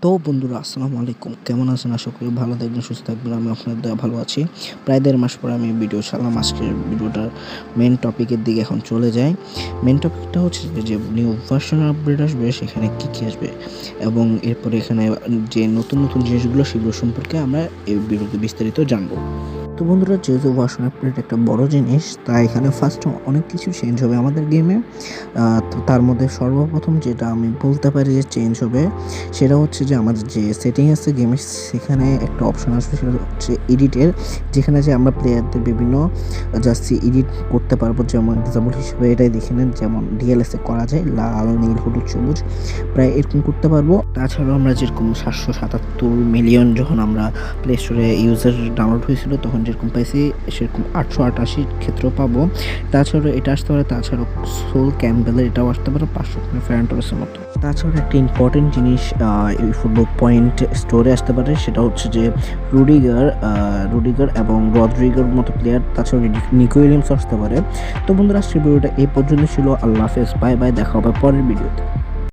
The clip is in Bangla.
তো বন্ধুরা আসসালামু আলাইকুম, কেমন আছেন? আশা করি ভালো থাকবেন, সুস্থ থাকবেন। আমি আপনাদের দয়া ভালো আছি। প্রায় ১.৫ মাস পরে আমি ভিডিও ছাড়লাম। আজকের ভিডিওটার মেন টপিকের দিকে এখন চলে যাই। মেন টপিকটা হচ্ছে যে নিউ ভার্সন আপডেট আসবে, সেখানে কী আসবে এবং এরপরে এখানে যে নতুন নতুন জিনিসগুলো সেগুলো সম্পর্কে আমরা এই ভিডিওতে বিস্তারিত জানবো। তো বন্ধুরা, যেহেতু ভার্সন আপডেট একটা বড় জিনিস, তাই এখানে ফার্স্ট অনেক কিছু চেঞ্জ হবে আমাদের গেমে। তো তার মধ্যে সর্বপ্রথম যেটা আমি বলতে পারি যে চেঞ্জ হবে, সেটা হচ্ছে যে আমাদের যে সেটিং আছে গেমের, সেখানে একটা অপশন আসবে, সেটা হচ্ছে এডিটের, যেখানে যে আমরা প্লেয়ারদের বিভিন্ন জাস্ট এডিট করতে পারবো। যেমন এক্সাম্পল হিসেবে এটাই দেখে নেন, যেমন ডিএলএসে করা যায় লাল, নীল, হলুদ, সবুজ, প্রায় এরকম করতে পারবো। তাছাড়াও আমরা যেরকম 777 মিলিয়ন যখন আমরা প্লে স্টোরে ইউজার ডাউনলোড হয়েছিল, তখন যেরকম পাইছি সেরকম 888 ক্ষেত্রেও পাবো। তাছাড়াও এটা আসতে পারে, তাছাড়াও সোল ক্যাম্পবেলের এটাও আসতে পারে 500 ফ্যান্টমের মতো। তাছাড়া একটা ইম্পর্টেন্ট জিনিস এই ফুটবল পয়েন্ট স্টোরে আসতে পারে, সেটা হচ্ছে যে রুডিগার এবং রদ্রিগোর মতো প্লেয়ার। তাছাড়া নিকো উইলিয়ামস আসতে পারে। তো বন্ধুরা, আজকের ভিডিওটা এই পর্যন্ত ছিল। আল্লাহ হাফেজ, বাই বাই, দেখা হবে পরের ভিডিওতে।